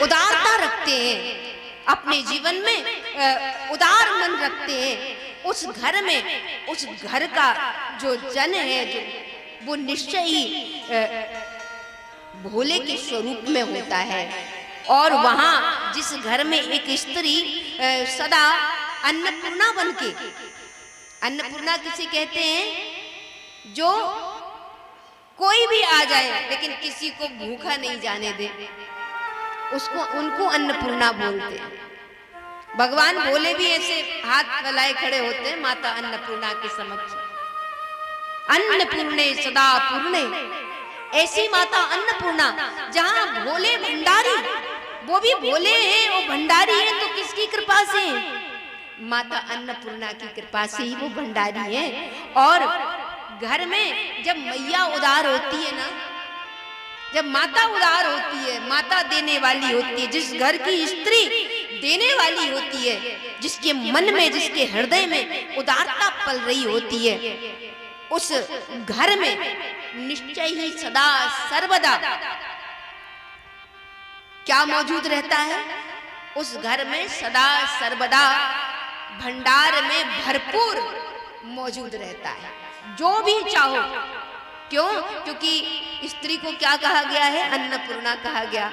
उदारता रखते हैं, अपने जीवन में उदार मन रखते हैं, उस घर में, उस घर का जो जन है, जो वो निश्चय ही भोले के स्वरूप में होता है। और वहां जिस घर में एक स्त्री सदा अन्नपूर्णा बनके, अन्नपूर्णा किसे कहते हैं? जो कोई भी आ जाए लेकिन किसी को भूखा नहीं जाने दे, उसको, उनको अन्नपूर्णा बोलते हैं। भगवान भोले भी ऐसे हाथ फैलाए खड़े होते हैं माता अन्नपूर्णा के समक्ष। अन्नपूर्णे सदा पूर्णे, ऐसी माता अन्नपूर्णा, जहां भोले भंडारी, वो भी भोले हैं, वो भंडारी हैं, तो किसकी कृपा से? माता अन्नपूर्णा की कृपा से ही वो भंडारी हैं। और घर में जब मैया उदार होती है ना, जब माता उदार होती है, माता देने वाली होती है, जिस घर की स्त्री देने वाली होती है, जिसके मन में, जिसके हृदय में उदारता पल रही होती है, उस घर में निश्चय ही सदा सर्वदा क्या मौजूद रहता है? उस घर में सदा सर्वदा भंडार में भरपूर मौजूद रहता है, जो भी चाहो। क्यों? क्योंकि स्त्री को क्या कहा गया है? अन्नपूर्णा कहा गया।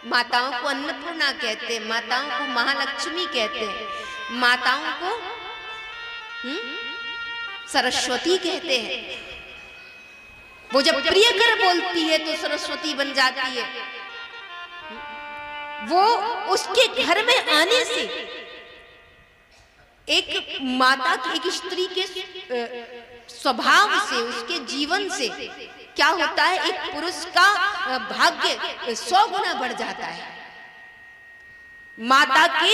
माताओं को अन्नपूर्णा कहते हैं, माताओं को महालक्ष्मी कहते हैं, माताओं को सरस्वती कहते हैं। वो जब प्रियकर बोलती है तो सरस्वती बन जाती है। वो उसके घर में आने से एक माता की, एक स्त्री के स्वभाव से, उसके जीवन से क्या होता है? एक पुरुष का भाग्य 100 गुना बढ़ जाता है। माता के,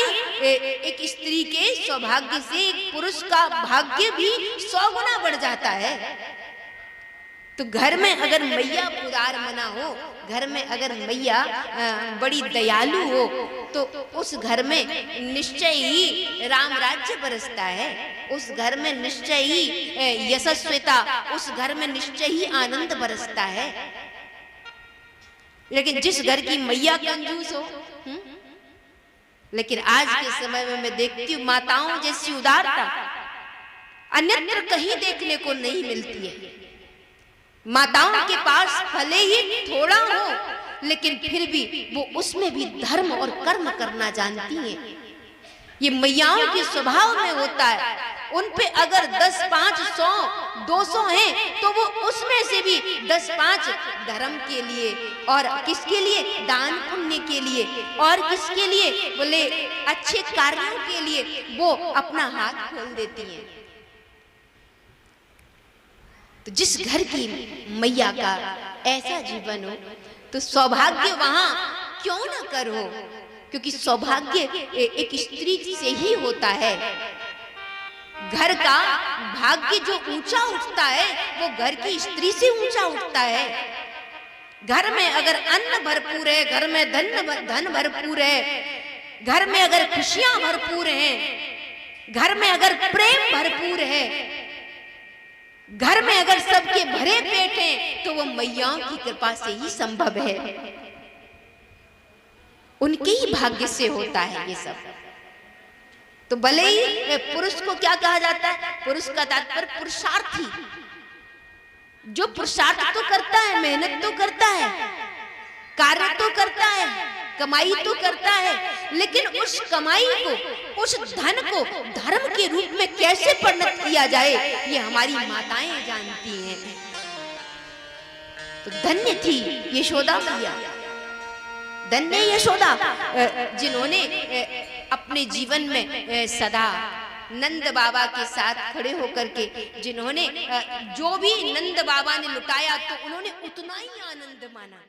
एक स्त्री के सौभाग्य से एक पुरुष का भाग्य भी 100 गुना बढ़ जाता है। तो घर में अगर मैया उदार मना हो, घर में अगर मैया बड़ी दयालु हो, तो उस घर में निश्चय ही राम राज्य बरसता है, उस घर में निश्चय ही यशस्विता, उस घर में निश्चय ही आनंद बरसता है। लेकिन जिस घर की मैया कंजूस हो, लेकिन आज के समय में मैं देखती हूँ माताओं जैसी उदारता अन्यत्र कहीं देखने को नहीं मिलती है। माताओं के पास भले ही थोड़ा हो, लेकिन फिर भी वो उसमें भी धर्म और कर्म करना जानती हैं। ये मैयाओं के स्वभाव में होता है। उन पे अगर 10, 5, 100, 200 हैं, तो वो उसमें से भी 10, 5 धर्म के लिए, और किसके लिए? दान पुण्य के लिए, और किसके लिए? बोले अच्छे कार्यों के लिए वो अपना हाथ खोल देती हैं। तो जिस घर की मैया का ऐसा जीवन हो, तो सौभाग्य वहां क्यों न कर हो, क्योंकि सौभाग्य एक स्त्री से ही होता है। घर का भाग्य जो ऊंचा उठता है, वो घर की स्त्री से ऊंचा उठता है। घर में अगर अन्न भरपूर है, घर में धन भरपूर है, घर में अगर खुशियां भरपूर हैं, घर में अगर प्रेम भरपूर है, घर में अगर सबके भरे पेट हैं, तो वो मैयाओं की कृपा से ही संभव है। उनके ही भाग्य से होता है ये सब। तो भले ही पुरुष को क्या कहा जाता है? पुरुष का तात्पर्य पुरुषार्थी, जो पुरुषार्थ तो करता है, मेहनत तो करता है, कार्य तो करता है, कमाई तो करता है, लेकिन उस कमाई को, उस धन को धर्म के रूप में कैसे परिणत किया जाए, ये हमारी माताएं जानती हैं। तो धन्य थी यशोदा मैया, धन्य यशोदा, जिन्होंने अपने जीवन में सदा नंद बाबा के साथ खड़े होकर के, जिन्होंने जो भी नंद बाबा ने लुटाया तो उन्होंने उतना ही आनंद माना।